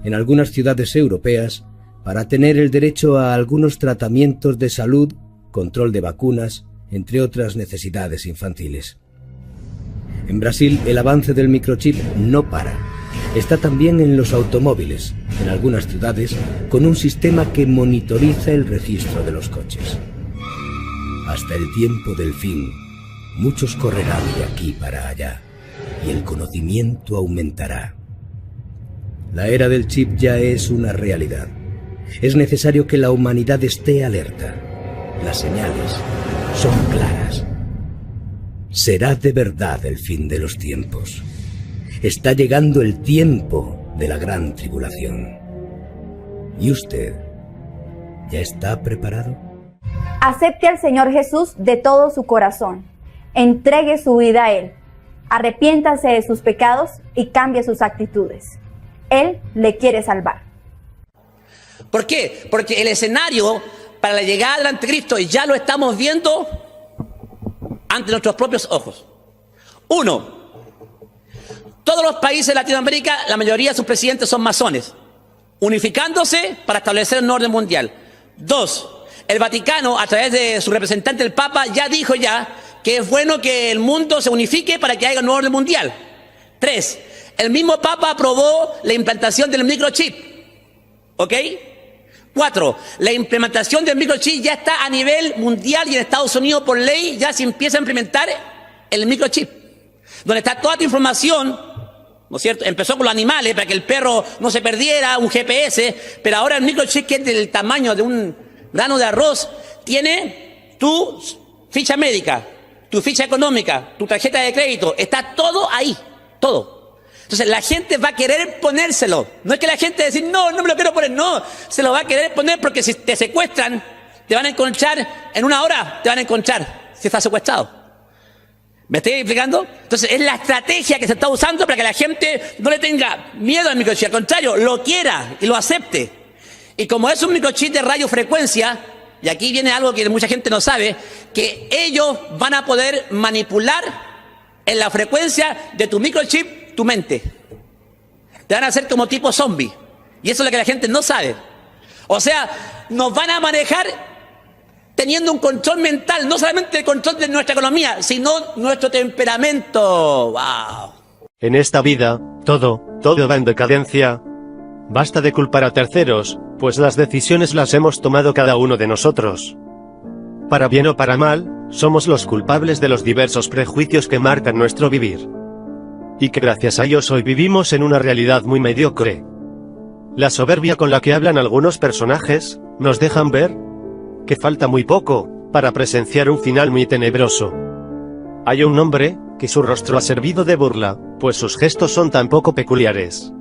en algunas ciudades europeas para tener el derecho a algunos tratamientos de salud, control de vacunas, entre otras necesidades infantiles. En Brasil, el avance del microchip no para. Está también en los automóviles, en algunas ciudades, con un sistema que monitoriza el registro de los coches. Hasta el tiempo del fin, muchos correrán de aquí para allá, y el conocimiento aumentará. La era del chip ya es una realidad. Es necesario que la humanidad esté alerta. Las señales son claras. Será de verdad el fin de los tiempos. Está llegando el tiempo de la gran tribulación. ¿Y usted ya está preparado? Acepte al Señor Jesús de todo su corazón. Entregue su vida a Él. Arrepiéntase de sus pecados y cambie sus actitudes. Él le quiere salvar. ¿Por qué? Porque el escenario para la llegada del anticristo ya lo estamos viendo ante nuestros propios ojos. 1. Todos los países de Latinoamérica, la mayoría de sus presidentes son masones, unificándose para establecer un orden mundial. 2. El Vaticano, a través de su representante, el Papa, ya dijo que es bueno que el mundo se unifique para que haya un nuevo orden mundial. 3. El mismo Papa aprobó la implantación del microchip. ¿Ok? 4. La implementación del microchip ya está a nivel mundial y en Estados Unidos por ley ya se empieza a implementar el microchip, donde está toda tu información, ¿no es cierto? Empezó con los animales para que el perro no se perdiera, un GPS, pero ahora el microchip, que es del tamaño de un grano de arroz, tiene tu ficha médica, tu ficha económica, tu tarjeta de crédito, está todo ahí, todo. Entonces la gente va a querer ponérselo. No es que la gente decir, no me lo quiero poner, no, se lo va a querer poner porque si te secuestran, te van a encontrar, en una hora te van a encontrar si estás secuestrado. ¿Me estoy explicando? Entonces es la estrategia que se está usando para que la gente no le tenga miedo al microchip, al contrario, lo quiera y lo acepte. Y como es un microchip de radiofrecuencia, y aquí viene algo que mucha gente no sabe, que ellos van a poder manipular en la frecuencia de tu microchip tu mente. Te van a hacer como tipo zombie. Y eso es lo que la gente no sabe. O sea, nos van a manejar teniendo un control mental, no solamente el control de nuestra economía, sino nuestro temperamento. ¡Wow! En esta vida, todo va en decadencia. Basta de culpar a terceros, pues las decisiones las hemos tomado cada uno de nosotros. Para bien o para mal, somos los culpables de los diversos prejuicios que marcan nuestro vivir. Y que gracias a ellos hoy vivimos en una realidad muy mediocre. La soberbia con la que hablan algunos personajes, nos dejan ver que falta muy poco para presenciar un final muy tenebroso. Hay un hombre que su rostro ha servido de burla, pues sus gestos son tan poco peculiares.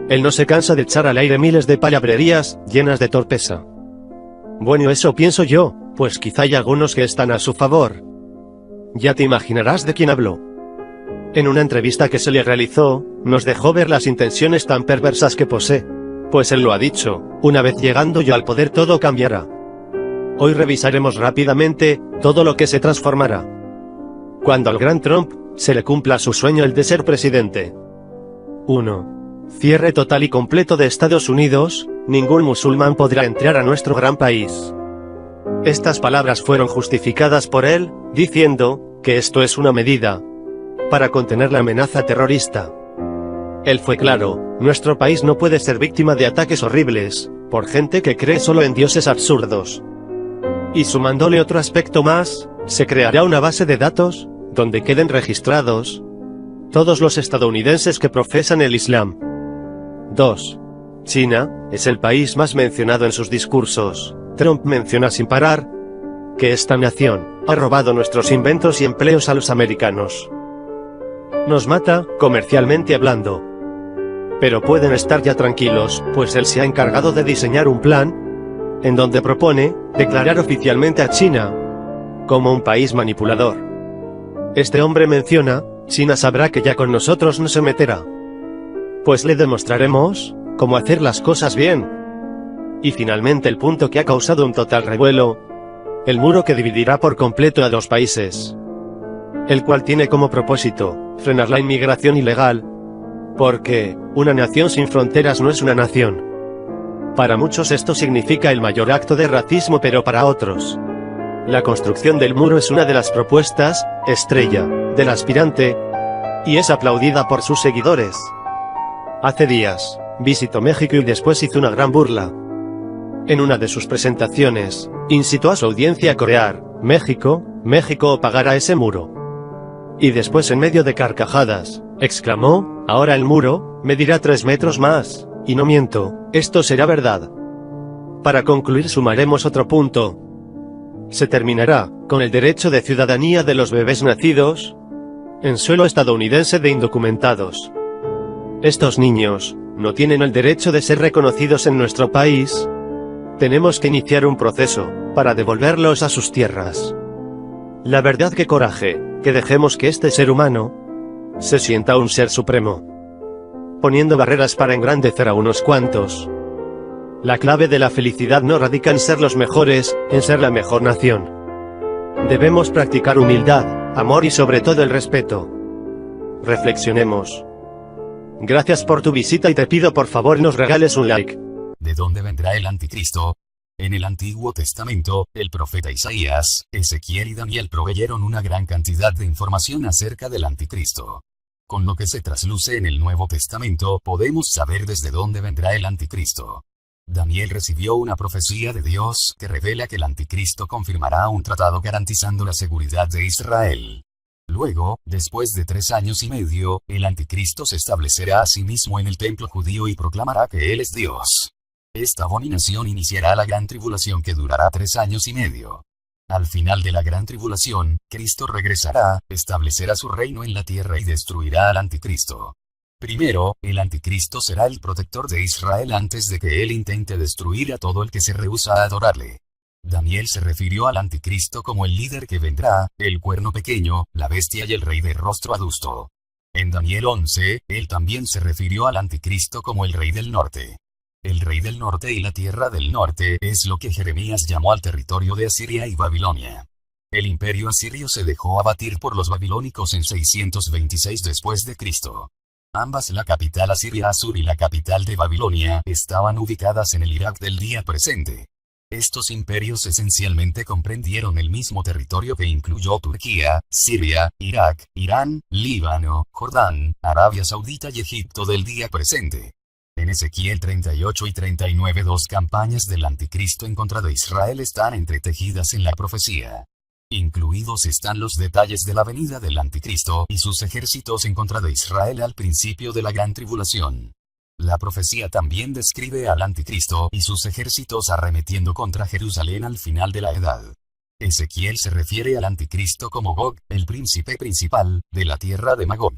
Él no se cansa de echar al aire miles de palabrerías, llenas de torpeza. Bueno, eso pienso yo, pues quizá hay algunos que están a su favor. Ya te imaginarás de quién hablo. En una entrevista que se le realizó, nos dejó ver las intenciones tan perversas que posee. Pues él lo ha dicho, una vez llegando yo al poder todo cambiará. Hoy revisaremos rápidamente todo lo que se transformará cuando al gran Trump se le cumpla su sueño, el de ser presidente. 1. Cierre total y completo de Estados Unidos, ningún musulmán podrá entrar a nuestro gran país. Estas palabras fueron justificadas por él, diciendo que esto es una medida para contener la amenaza terrorista. Él fue claro, nuestro país no puede ser víctima de ataques horribles, por gente que cree solo en dioses absurdos. Y sumándole otro aspecto más, se creará una base de datos, donde queden registrados todos los estadounidenses que profesan el Islam. 2. China es el país más mencionado en sus discursos. Trump menciona sin parar que esta nación ha robado nuestros inventos y empleos a los americanos. Nos mata, comercialmente hablando. Pero pueden estar ya tranquilos, pues él se ha encargado de diseñar un plan en donde propone declarar oficialmente a China como un país manipulador. Este hombre menciona, China sabrá que ya con nosotros no se meterá. Pues le demostraremos cómo hacer las cosas bien. Y finalmente el punto que ha causado un total revuelo, el muro que dividirá por completo a dos países, el cual tiene como propósito frenar la inmigración ilegal, porque una nación sin fronteras no es una nación. Para muchos esto significa el mayor acto de racismo, pero para otros, la construcción del muro es una de las propuestas estrella del aspirante, y es aplaudida por sus seguidores. Hace días, visitó México y después hizo una gran burla. En una de sus presentaciones, incitó a su audiencia a corear, México, México pagará ese muro. Y después, en medio de carcajadas, exclamó, ahora el muro medirá 3 metros más, y no miento, esto será verdad. Para concluir, sumaremos otro punto. Se terminará con el derecho de ciudadanía de los bebés nacidos en suelo estadounidense de indocumentados. Estos niños no tienen el derecho de ser reconocidos en nuestro país. Tenemos que iniciar un proceso para devolverlos a sus tierras. La verdad, que coraje, que dejemos que este ser humano se sienta un ser supremo, poniendo barreras para engrandecer a unos cuantos. La clave de la felicidad no radica en ser los mejores, en ser la mejor nación. Debemos practicar humildad, amor y sobre todo el respeto. Reflexionemos. Gracias por tu visita y te pido por favor nos regales un like. ¿De dónde vendrá el anticristo? En el Antiguo Testamento, el profeta Isaías, Ezequiel y Daniel proveyeron una gran cantidad de información acerca del anticristo. Con lo que se trasluce en el Nuevo Testamento, podemos saber desde dónde vendrá el anticristo. Daniel recibió una profecía de Dios que revela que el anticristo confirmará un tratado garantizando la seguridad de Israel. Luego, después de 3 años y medio, el anticristo se establecerá a sí mismo en el templo judío y proclamará que él es Dios. Esta abominación iniciará la gran tribulación que durará 3 años y medio. Al final de la gran tribulación, Cristo regresará, establecerá su reino en la tierra y destruirá al anticristo. Primero, el anticristo será el protector de Israel antes de que él intente destruir a todo el que se rehúsa a adorarle. Daniel se refirió al anticristo como el líder que vendrá, el cuerno pequeño, la bestia y el rey de rostro adusto. En Daniel 11, él también se refirió al anticristo como el rey del norte. El rey del norte y la tierra del norte es lo que Jeremías llamó al territorio de Asiria y Babilonia. El imperio asirio se dejó abatir por los babilónicos en 626 después de Cristo. Ambas, la capital asiria Asur y la capital de Babilonia, estaban ubicadas en el Irak del día presente. Estos imperios esencialmente comprendieron el mismo territorio que incluyó Turquía, Siria, Irak, Irán, Líbano, Jordán, Arabia Saudita y Egipto del día presente. En Ezequiel 38 y 39, 2 campañas del anticristo en contra de Israel están entretejidas en la profecía. Incluidos están los detalles de la venida del anticristo y sus ejércitos en contra de Israel al principio de la gran tribulación. La profecía también describe al anticristo y sus ejércitos arremetiendo contra Jerusalén al final de la edad. Ezequiel se refiere al anticristo como Gog, el príncipe principal de la tierra de Magog.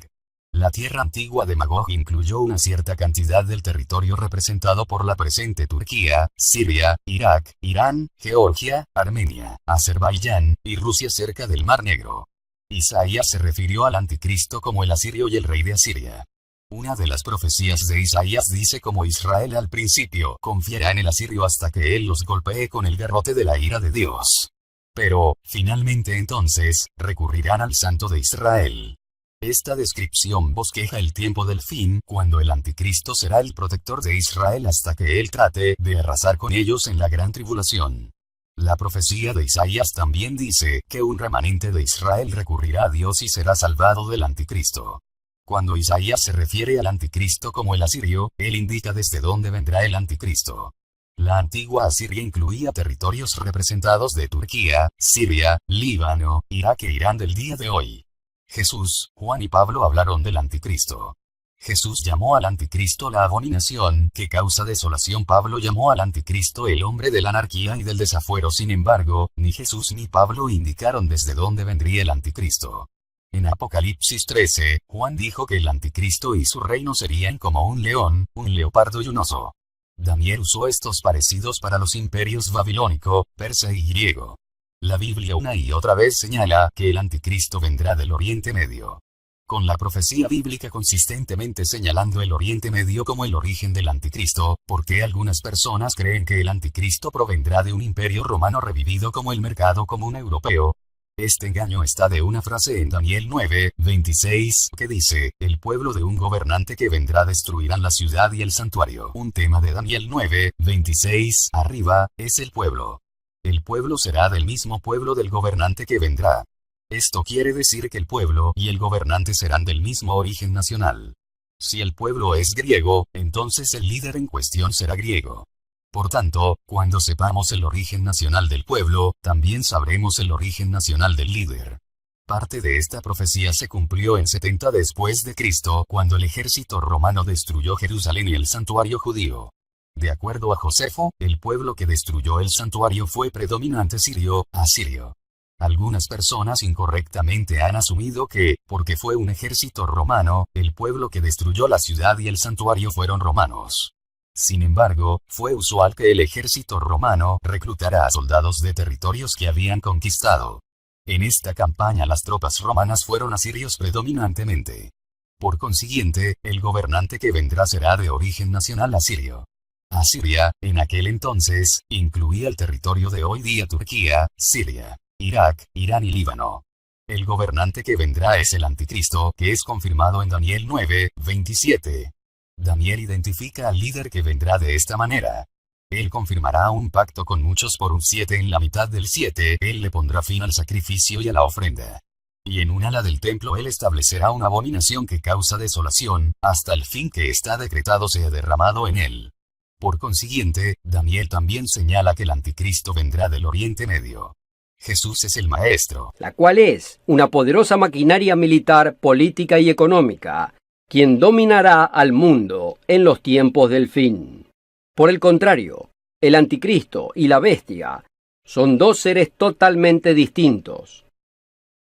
La tierra antigua de Magog incluyó una cierta cantidad del territorio representado por la presente Turquía, Siria, Irak, Irán, Georgia, Armenia, Azerbaiyán y Rusia cerca del Mar Negro. Isaías se refirió al anticristo como el asirio y el rey de Asiria. Una de las profecías de Isaías dice como Israel al principio confiará en el asirio hasta que él los golpee con el garrote de la ira de Dios. Pero, finalmente entonces, recurrirán al Santo de Israel. Esta descripción bosqueja el tiempo del fin, cuando el anticristo será el protector de Israel hasta que él trate de arrasar con ellos en la gran tribulación. La profecía de Isaías también dice que un remanente de Israel recurrirá a Dios y será salvado del anticristo. Cuando Isaías se refiere al anticristo como el asirio, él indica desde dónde vendrá el anticristo. La antigua Asiria incluía territorios representados de Turquía, Siria, Líbano, Irak e Irán del día de hoy. Jesús, Juan y Pablo hablaron del anticristo. Jesús llamó al anticristo la abominación que causa desolación. Pablo llamó al anticristo el hombre de la anarquía y del desafuero. Sin embargo, ni Jesús ni Pablo indicaron desde dónde vendría el anticristo. En Apocalipsis 13, Juan dijo que el anticristo y su reino serían como un león, un leopardo y un oso. Daniel usó estos parecidos para los imperios babilónico, persa y griego. La Biblia una y otra vez señala que el anticristo vendrá del Oriente Medio. Con la profecía bíblica consistentemente señalando el Oriente Medio como el origen del anticristo, ¿por qué algunas personas creen que el anticristo provendrá de un imperio romano revivido como el mercado común europeo? Este engaño está de una frase en Daniel 9:26, que dice, el pueblo de un gobernante que vendrá destruirán la ciudad y el santuario. Un tema de Daniel 9:26, arriba, es el pueblo. El pueblo será del mismo pueblo del gobernante que vendrá. Esto quiere decir que el pueblo y el gobernante serán del mismo origen nacional. Si el pueblo es griego, entonces el líder en cuestión será griego. Por tanto, cuando sepamos el origen nacional del pueblo, también sabremos el origen nacional del líder. Parte de esta profecía se cumplió en 70 después de Cristo, cuando el ejército romano destruyó Jerusalén y el santuario judío. De acuerdo a Josefo, el pueblo que destruyó el santuario fue predominante sirio, asirio. Algunas personas incorrectamente han asumido que, porque fue un ejército romano, el pueblo que destruyó la ciudad y el santuario fueron romanos. Sin embargo, fue usual que el ejército romano reclutara a soldados de territorios que habían conquistado. En esta campaña las tropas romanas fueron asirios predominantemente. Por consiguiente, el gobernante que vendrá será de origen nacional asirio. Asiria, en aquel entonces, incluía el territorio de hoy día Turquía, Siria, Irak, Irán y Líbano. El gobernante que vendrá es el anticristo, que es confirmado en Daniel 9:27. Daniel identifica al líder que vendrá de esta manera. Él confirmará un pacto con muchos por un 7. En la mitad del 7, él le pondrá fin al sacrificio y a la ofrenda. Y en un ala del templo él establecerá una abominación que causa desolación, hasta el fin que está decretado sea derramado en él. Por consiguiente, Daniel también señala que el anticristo vendrá del Oriente Medio. Jesús es el Maestro, la cual es una poderosa maquinaria militar, política y económica, quien dominará al mundo en los tiempos del fin. Por el contrario, el anticristo y la bestia son dos seres totalmente distintos.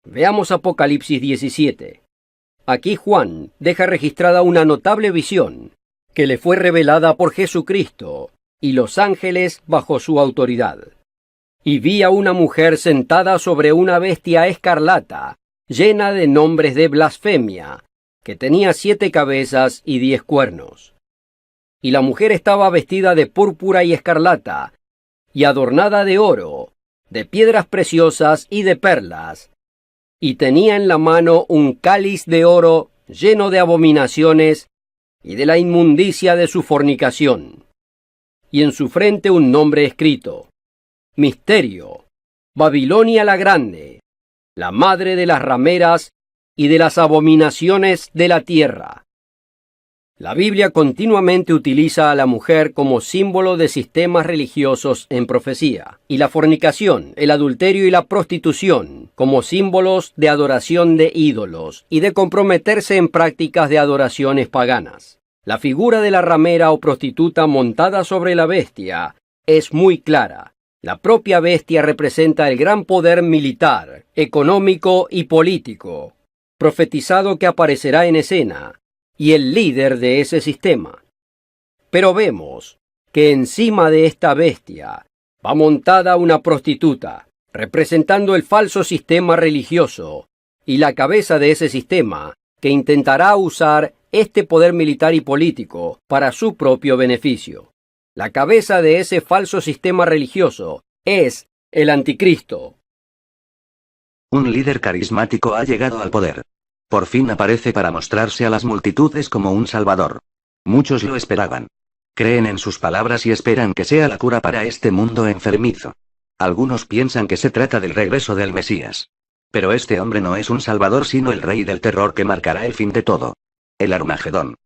Veamos Apocalipsis 17. Aquí Juan deja registrada una notable visión que le fue revelada por Jesucristo y los ángeles bajo su autoridad. Y vi a una mujer sentada sobre una bestia escarlata, llena de nombres de blasfemia, que tenía 7 cabezas y 10 cuernos. Y la mujer estaba vestida de púrpura y escarlata, y adornada de oro, de piedras preciosas y de perlas, y tenía en la mano un cáliz de oro lleno de abominaciones y de la inmundicia de su fornicación, y en su frente un nombre escrito: Misterio, Babilonia la Grande, la madre de las rameras y de las abominaciones de la tierra. La Biblia continuamente utiliza a la mujer como símbolo de sistemas religiosos en profecía, y la fornicación, el adulterio y la prostitución como símbolos de adoración de ídolos y de comprometerse en prácticas de adoraciones paganas. La figura de la ramera o prostituta montada sobre la bestia es muy clara. La propia bestia representa el gran poder militar, económico y político, profetizado que aparecerá en escena, y el líder de ese sistema. Pero vemos que encima de esta bestia va montada una prostituta, representando el falso sistema religioso y la cabeza de ese sistema, que intentará usar este poder militar y político para su propio beneficio. La cabeza de ese falso sistema religioso es el anticristo. Un líder carismático ha llegado al poder. Por fin aparece para mostrarse a las multitudes como un salvador. Muchos lo esperaban. Creen en sus palabras y esperan que sea la cura para este mundo enfermizo. Algunos piensan que se trata del regreso del Mesías. Pero este hombre no es un salvador sino el rey del terror que marcará el fin de todo. El Armagedón.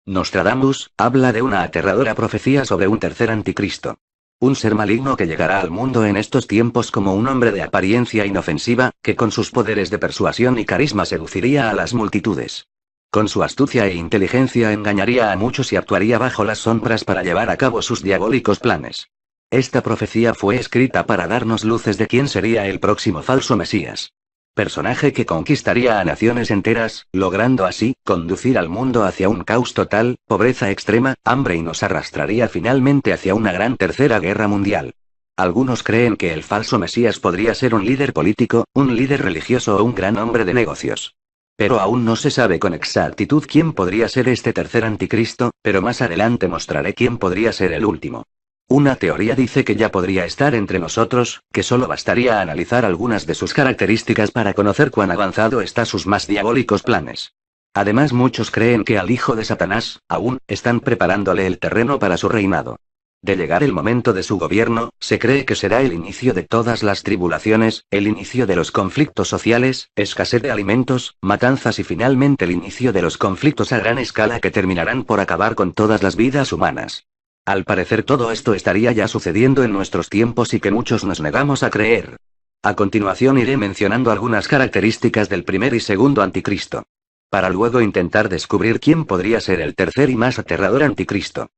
Nostradamus habla de una aterradora profecía sobre un tercer anticristo. Un ser maligno que llegará al mundo en estos tiempos como un hombre de apariencia inofensiva, que con sus poderes de persuasión y carisma seduciría a las multitudes. Con su astucia e inteligencia engañaría a muchos y actuaría bajo las sombras para llevar a cabo sus diabólicos planes. Esta profecía fue escrita para darnos luces de quién sería el próximo falso Mesías. Personaje que conquistaría a naciones enteras, logrando así conducir al mundo hacia un caos total, pobreza extrema, hambre y nos arrastraría finalmente hacia una gran tercera guerra mundial. Algunos creen que el falso Mesías podría ser un líder político, un líder religioso o un gran hombre de negocios. Pero aún no se sabe con exactitud quién podría ser este tercer anticristo, pero más adelante mostraré quién podría ser el último. Una teoría dice que ya podría estar entre nosotros, que solo bastaría analizar algunas de sus características para conocer cuán avanzado está sus más diabólicos planes. Además, muchos creen que al hijo de Satanás, aún, están preparándole el terreno para su reinado. De llegar el momento de su gobierno, se cree que será el inicio de todas las tribulaciones, el inicio de los conflictos sociales, escasez de alimentos, matanzas y finalmente el inicio de los conflictos a gran escala que terminarán por acabar con todas las vidas humanas. Al parecer todo esto estaría ya sucediendo en nuestros tiempos y que muchos nos negamos a creer. A continuación iré mencionando algunas características del primer y segundo anticristo. Para luego intentar descubrir quién podría ser el tercer y más aterrador anticristo.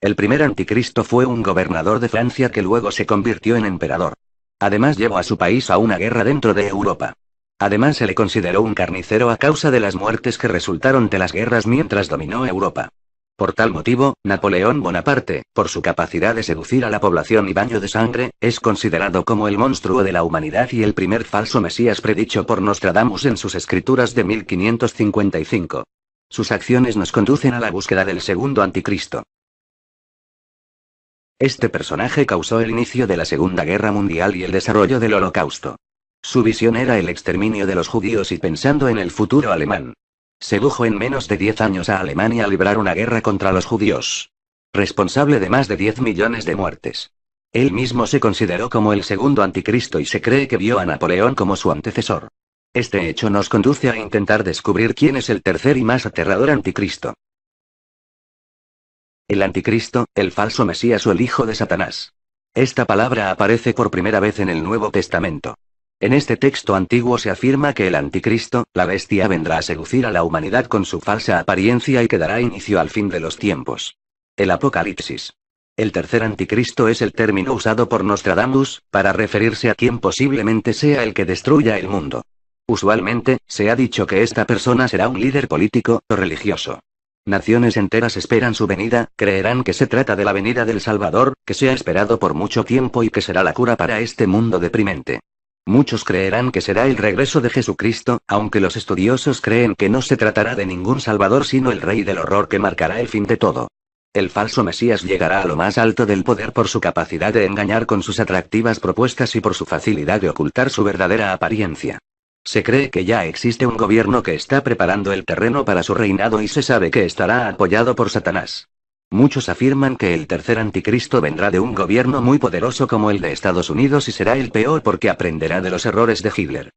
El primer anticristo fue un gobernador de Francia que luego se convirtió en emperador. Además llevó a su país a una guerra dentro de Europa. Además se le consideró un carnicero a causa de las muertes que resultaron de las guerras mientras dominó Europa. Por tal motivo, Napoleón Bonaparte, por su capacidad de seducir a la población y baño de sangre, es considerado como el monstruo de la humanidad y el primer falso Mesías predicho por Nostradamus en sus escrituras de 1555. Sus acciones nos conducen a la búsqueda del segundo anticristo. Este personaje causó el inicio de la Segunda Guerra Mundial y el desarrollo del Holocausto. Su visión era el exterminio de los judíos y pensando en el futuro alemán. Sedujo en menos de 10 años a Alemania a librar una guerra contra los judíos. Responsable de más de 10 millones de muertes. Él mismo se consideró como el segundo anticristo y se cree que vio a Napoleón como su antecesor. Este hecho nos conduce a intentar descubrir quién es el tercer y más aterrador anticristo. El anticristo, el falso Mesías o el hijo de Satanás. Esta palabra aparece por primera vez en el Nuevo Testamento. En este texto antiguo se afirma que el anticristo, la bestia, vendrá a seducir a la humanidad con su falsa apariencia y que dará inicio al fin de los tiempos. El Apocalipsis. El tercer anticristo es el término usado por Nostradamus, para referirse a quien posiblemente sea el que destruya el mundo. Usualmente, se ha dicho que esta persona será un líder político o religioso. Naciones enteras esperan su venida, creerán que se trata de la venida del Salvador, que se ha esperado por mucho tiempo y que será la cura para este mundo deprimente. Muchos creerán que será el regreso de Jesucristo, aunque los estudiosos creen que no se tratará de ningún Salvador sino el Rey del Horror que marcará el fin de todo. El falso Mesías llegará a lo más alto del poder por su capacidad de engañar con sus atractivas propuestas y por su facilidad de ocultar su verdadera apariencia. Se cree que ya existe un gobierno que está preparando el terreno para su reinado y se sabe que estará apoyado por Satanás. Muchos afirman que el tercer anticristo vendrá de un gobierno muy poderoso como el de Estados Unidos y será el peor porque aprenderá de los errores de Hitler.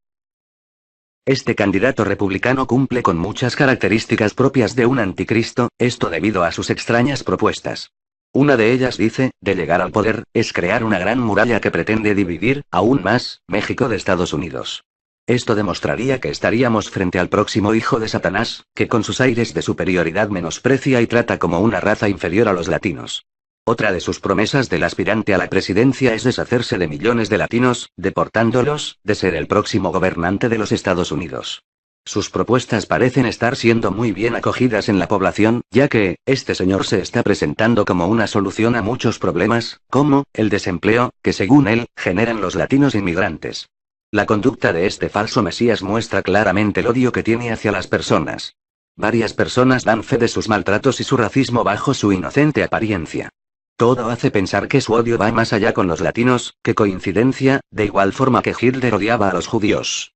Este candidato republicano cumple con muchas características propias de un anticristo, esto debido a sus extrañas propuestas. Una de ellas dice, de llegar al poder, es crear una gran muralla que pretende dividir, aún más, México de Estados Unidos. Esto demostraría que estaríamos frente al próximo hijo de Satanás, que con sus aires de superioridad menosprecia y trata como una raza inferior a los latinos. Otra de sus promesas del aspirante a la presidencia es deshacerse de millones de latinos, deportándolos, de ser el próximo gobernante de los Estados Unidos. Sus propuestas parecen estar siendo muy bien acogidas en la población, ya que, este señor se está presentando como una solución a muchos problemas, como, el desempleo, que según él, generan los latinos inmigrantes. La conducta de este falso Mesías muestra claramente el odio que tiene hacia las personas. Varias personas dan fe de sus maltratos y su racismo bajo su inocente apariencia. Todo hace pensar que su odio va más allá con los latinos. Qué coincidencia, de igual forma que Hitler odiaba a los judíos.